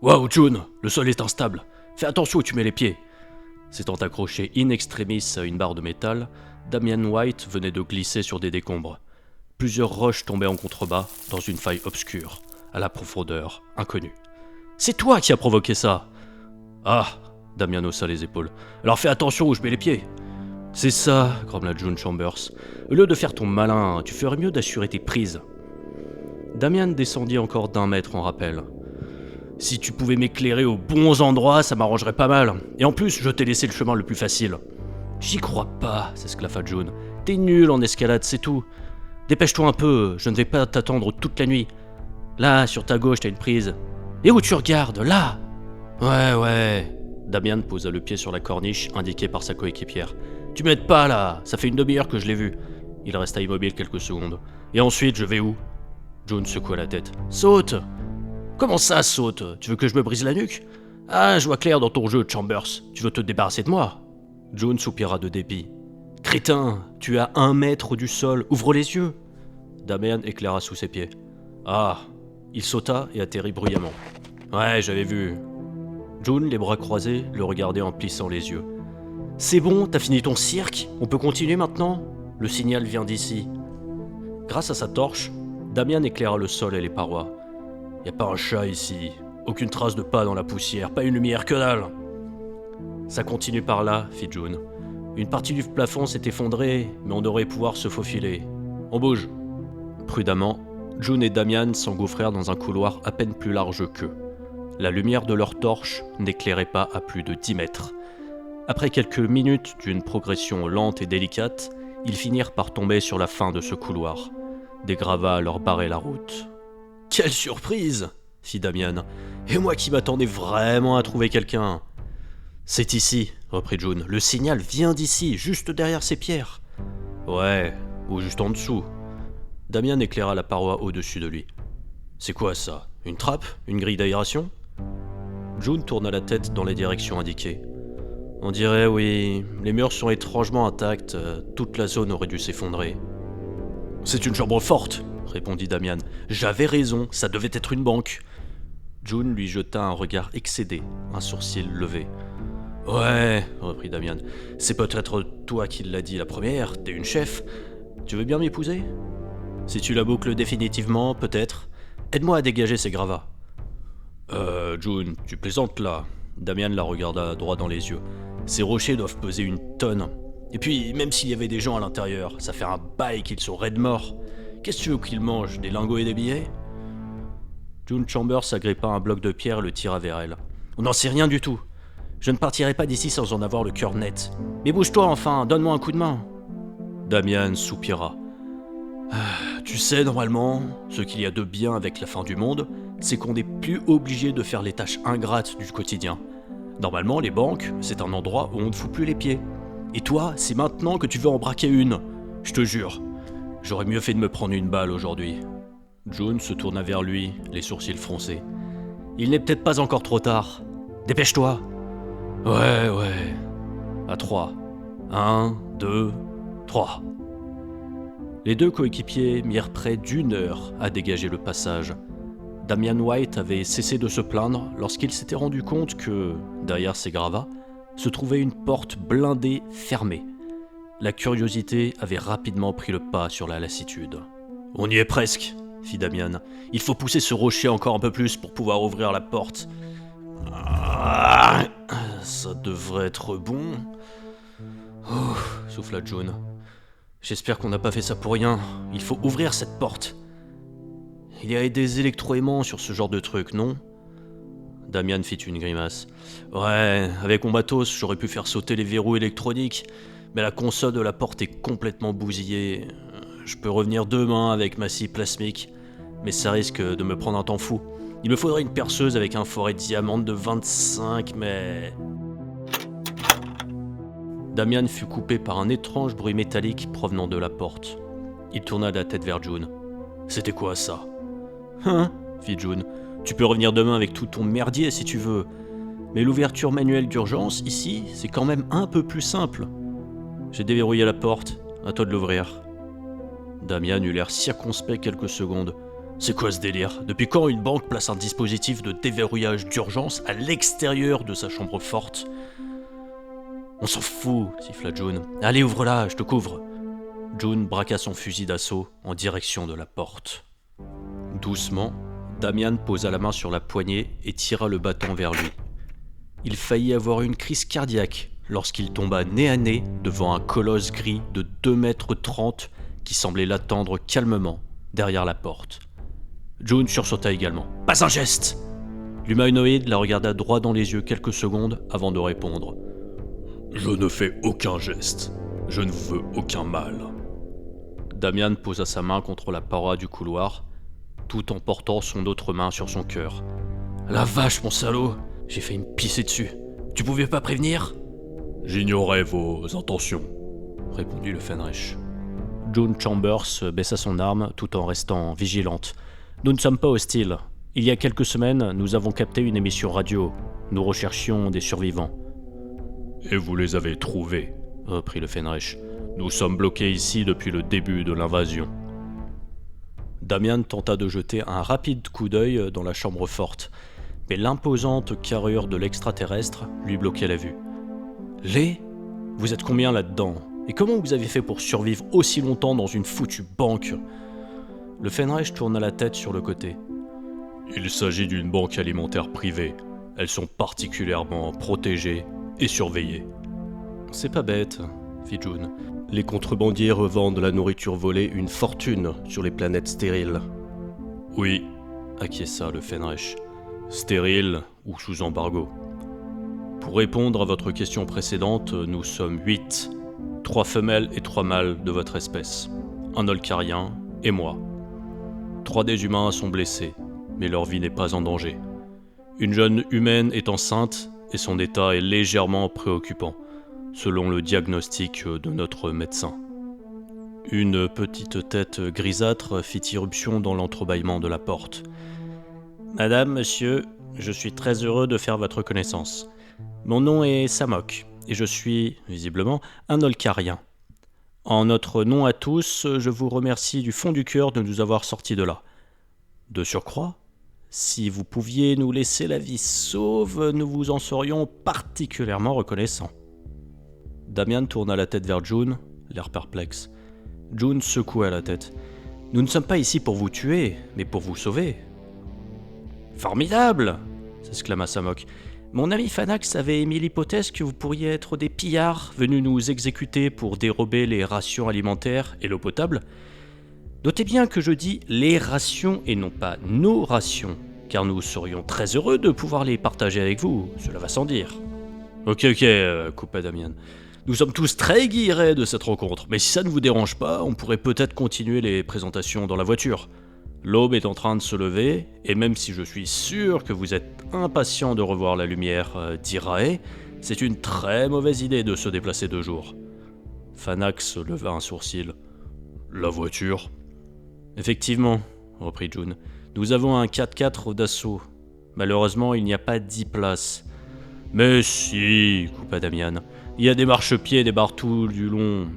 Waouh, June, le sol est instable. Fais attention où tu mets les pieds. S'étant accroché in extremis à une barre de métal, Damian White venait de glisser sur des décombres. Plusieurs roches tombaient en contrebas, dans une faille obscure, à la profondeur inconnue. C'est toi qui as provoqué ça! Ah, Damian haussa les épaules. Alors fais attention où je mets les pieds. C'est ça, grommela June Chambers. Au lieu de faire ton malin, tu ferais mieux d'assurer tes prises. Damian descendit encore d'1 mètre en rappel. Si tu pouvais m'éclairer aux bons endroits, ça m'arrangerait pas mal. Et en plus, je t'ai laissé le chemin le plus facile. J'y crois pas, s'esclaffa June. T'es nul en escalade, c'est tout. Dépêche-toi un peu, je ne vais pas t'attendre toute la nuit. Là, sur ta gauche, t'as une prise. Et où tu regardes? Là! Ouais. Damian posa le pied sur la corniche indiquée par sa coéquipière. Tu m'aides pas là, ça fait une demi-heure que je l'ai vu. Il resta immobile quelques secondes. Et ensuite, je vais où? June secoua la tête. Saute! Comment ça, saute? Tu veux que je me brise la nuque? Ah, je vois clair dans ton jeu, Chambers. Tu veux te débarrasser de moi? June soupira de dépit. Crétin, tu es à 1 mètre du sol, ouvre les yeux. Damian éclaira sous ses pieds. Ah, il sauta et atterrit bruyamment. Ouais, j'avais vu. June, les bras croisés, le regardait en plissant les yeux. C'est bon, t'as fini ton cirque? On peut continuer maintenant? Le signal vient d'ici. Grâce à sa torche, Damian éclaira le sol et les parois. Y a pas un chat ici, aucune trace de pas dans la poussière, pas une lumière, que dalle. Ça continue par là, fit June. Une partie du plafond s'est effondrée, mais on devrait pouvoir se faufiler. On bouge. Prudemment, June et Damian s'engouffrèrent dans un couloir à peine plus large qu'eux. La lumière de leur torche n'éclairait pas à plus de 10 mètres. Après quelques minutes d'une progression lente et délicate, ils finirent par tomber sur la fin de ce couloir. Des gravats leur barraient la route. « Quelle surprise !» fit Damian. « Et moi qui m'attendais vraiment à trouver quelqu'un !»« C'est ici, » reprit June. « Le signal vient d'ici, juste derrière ces pierres. »« Ouais, ou juste en dessous. » Damian éclaira la paroi au-dessus de lui. « C'est quoi ça? Une trappe? Une grille d'aération ?» June tourna la tête dans les directions indiquées. « On dirait, oui, les murs sont étrangement intacts, toute la zone aurait dû s'effondrer. »« C'est une chambre forte !» répondit Damian. « J'avais raison, ça devait être une banque. » June lui jeta un regard excédé, un sourcil levé. « Ouais, » reprit Damian, « c'est peut-être toi qui l'as dit la première, t'es une chef. Tu veux bien m'épouser? Si tu la boucles définitivement, peut-être. Aide-moi à dégager ces gravats. » June, tu plaisantes là. Damian la regarda droit dans les yeux. Ces rochers doivent peser 1 tonne. Et puis, même s'il y avait des gens à l'intérieur, ça fait un bail qu'ils sont raides morts. Qu'est-ce que tu veux qu'ils mangent? Des lingots et des billets? June Chambers agrippa un bloc de pierre et le tira vers elle. On n'en sait rien du tout. Je ne partirai pas d'ici sans en avoir le cœur net. Mais bouge-toi enfin, donne-moi un coup de main. Damian soupira. Tu sais, normalement, ce qu'il y a de bien avec la fin du monde, c'est qu'on n'est plus obligé de faire les tâches ingrates du quotidien. Normalement, les banques, c'est un endroit où on ne fout plus les pieds. Et toi, c'est maintenant que tu veux en braquer une. Je te jure, j'aurais mieux fait de me prendre une balle aujourd'hui. June se tourna vers lui, les sourcils froncés. Il n'est peut-être pas encore trop tard. Dépêche-toi. Ouais. À 3. 1, 2, 3. Les 2 coéquipiers mirent près d'1 heure à dégager le passage. Damian White avait cessé de se plaindre lorsqu'il s'était rendu compte que, derrière ces gravats, se trouvait une porte blindée fermée. La curiosité avait rapidement pris le pas sur la lassitude. « On y est presque !» fit Damian. « Il faut pousser ce rocher encore un peu plus pour pouvoir ouvrir la porte. » Ça devrait être bon. Oh, souffla June. J'espère qu'on n'a pas fait ça pour rien. Il faut ouvrir cette porte. Il y a des électroaimants sur ce genre de truc, non? Damian fit une grimace. Ouais, avec mon matos, j'aurais pu faire sauter les verrous électroniques, mais la console de la porte est complètement bousillée. Je peux revenir demain avec ma scie plasmique, mais ça risque de me prendre un temps fou. Il me faudrait une perceuse avec un forêt de diamante de 25, mais... Damian fut coupé par un étrange bruit métallique provenant de la porte. Il tourna la tête vers June. « C'était quoi ça ?»« Hein ?» fit June. « Tu peux revenir demain avec tout ton merdier si tu veux. Mais l'ouverture manuelle d'urgence, ici, c'est quand même un peu plus simple. J'ai déverrouillé la porte, à toi de l'ouvrir. » Damian eut l'air circonspect quelques secondes. C'est quoi ce délire? Depuis quand une banque place un dispositif de déverrouillage d'urgence à l'extérieur de sa chambre forte? On s'en fout, siffla June. Allez, ouvre-la, je te couvre. June braqua son fusil d'assaut en direction de la porte. Doucement, Damian posa la main sur la poignée et tira le bâton vers lui. Il faillit avoir une crise cardiaque lorsqu'il tomba nez à nez devant un colosse gris de 2,30 m qui semblait l'attendre calmement derrière la porte. June sursauta également. « Pas un geste !» L'humanoïde la regarda droit dans les yeux quelques secondes avant de répondre. « Je ne fais aucun geste. Je ne vous veux aucun mal. » Damian posa sa main contre la paroi du couloir, tout en portant son autre main sur son cœur. « La vache, mon salaud! J'ai failli me pisser dessus. Tu pouvais pas prévenir ?» « J'ignorais vos intentions, » répondit le Fenrich. June Chambers baissa son arme tout en restant vigilante. « Nous ne sommes pas hostiles. Il y a quelques semaines, nous avons capté une émission radio. Nous recherchions des survivants. »« Et vous les avez trouvés, » reprit le Fenrich. « Nous sommes bloqués ici depuis le début de l'invasion. » Damian tenta de jeter un rapide coup d'œil dans la chambre forte, mais l'imposante carrure de l'extraterrestre lui bloquait la vue. « Les ? Vous êtes combien là-dedans ? Et comment vous avez fait pour survivre aussi longtemps dans une foutue banque ?» Le Fenrich tourna la tête sur le côté. « Il s'agit d'une banque alimentaire privée. Elles sont particulièrement protégées et surveillées. »« C'est pas bête, » fit June. « Les contrebandiers revendent la nourriture volée une fortune sur les planètes stériles. »« Oui, » acquiesça le Fenrich. « Stériles ou sous embargo. » Pour répondre à votre question précédente, nous sommes 8. 3 femelles et 3 mâles de votre espèce. Un Olcarien et moi. 3 des humains sont blessés, mais leur vie n'est pas en danger. Une jeune humaine est enceinte et son état est légèrement préoccupant, selon le diagnostic de notre médecin. Une petite tête grisâtre fit irruption dans l'entrebâillement de la porte. « Madame, monsieur, je suis très heureux de faire votre connaissance. Mon nom est Samok, et je suis, visiblement, un Olcarien. En notre nom à tous, je vous remercie du fond du cœur de nous avoir sortis de là. De surcroît, si vous pouviez nous laisser la vie sauve, nous vous en serions particulièrement reconnaissants. » Damian tourna la tête vers June, l'air perplexe. June secoua la tête. « Nous ne sommes pas ici pour vous tuer, mais pour vous sauver. »« Formidable !» s'exclama Samok. Mon ami Fanax avait émis l'hypothèse que vous pourriez être des pillards venus nous exécuter pour dérober les rations alimentaires et l'eau potable. Notez bien que je dis les rations et non pas nos rations, car nous serions très heureux de pouvoir les partager avec vous, cela va sans dire. Ok, coupa Damian. Nous sommes tous très guillerets de cette rencontre, mais si ça ne vous dérange pas, on pourrait peut-être continuer les présentations dans la voiture. L'aube est en train de se lever, et même si je suis sûr que vous êtes impatient de revoir la lumière d'Irae, c'est une très mauvaise idée de se déplacer 2 jours. Fanax leva un sourcil. La voiture ? Effectivement, reprit June. Nous avons un 4x4 d'assaut. Malheureusement, il n'y a pas 10 places. Mais si, coupa Damian. Il y a des marchepieds et des barres-tout du long.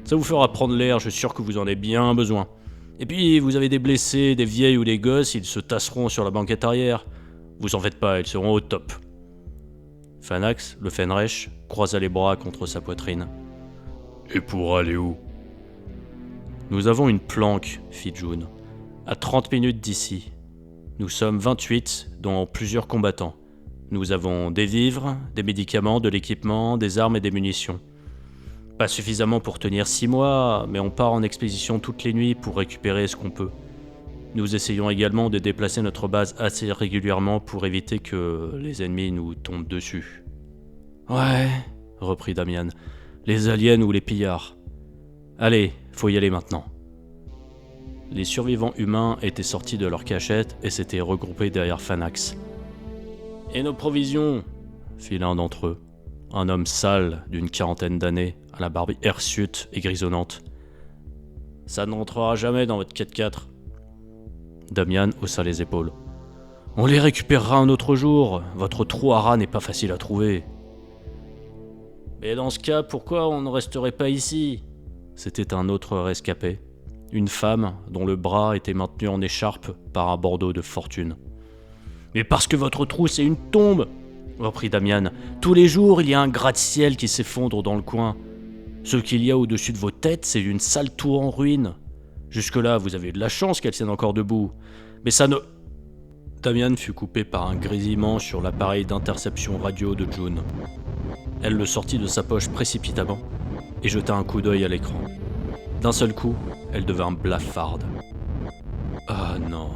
Ça vous fera prendre l'air, je suis sûr que vous en avez bien besoin. Et puis, vous avez des blessés, des vieilles ou des gosses, ils se tasseront sur la banquette arrière. Vous en faites pas, ils seront au top. Fanax, le Fenrich, croisa les bras contre sa poitrine. Et pour aller où ? Nous avons une planque, fit June, à 30 minutes d'ici. Nous sommes 28, dont plusieurs combattants. Nous avons des vivres, des médicaments, de l'équipement, des armes et des munitions. Pas suffisamment pour tenir 6 mois, mais on part en expédition toutes les nuits pour récupérer ce qu'on peut. Nous essayons également de déplacer notre base assez régulièrement pour éviter que les ennemis nous tombent dessus. Ouais, reprit Damian, les aliens ou les pillards. Allez, faut y aller maintenant. Les survivants humains étaient sortis de leur cachette et s'étaient regroupés derrière Fanax. Et nos provisions ? Fit l'un d'entre eux, un homme sale d'une 40aine d'années, à la barbe hirsute et grisonnante. Ça ne rentrera jamais dans votre 4x4. Damian haussa les épaules. On les récupérera un autre jour, votre trou à rats n'est pas facile à trouver. Mais dans ce cas, pourquoi on ne resterait pas ici ? C'était un autre rescapé. Une femme dont le bras était maintenu en écharpe par un bandeau de fortune. « Mais parce que votre trou c'est une tombe !» reprit Damian. « Tous les jours, il y a un gratte-ciel qui s'effondre dans le coin. Ce qu'il y a au-dessus de vos têtes, c'est une sale tour en ruine. Jusque-là, vous avez eu de la chance qu'elle tienne encore debout. Mais ça ne... » Damian fut coupé par un grésillement sur l'appareil d'interception radio de June. Elle le sortit de sa poche précipitamment et jeta un coup d'œil à l'écran. D'un seul coup, elle devint blafarde. « Ah non !»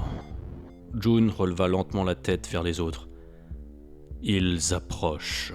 June releva lentement la tête vers les autres. « Ils approchent. »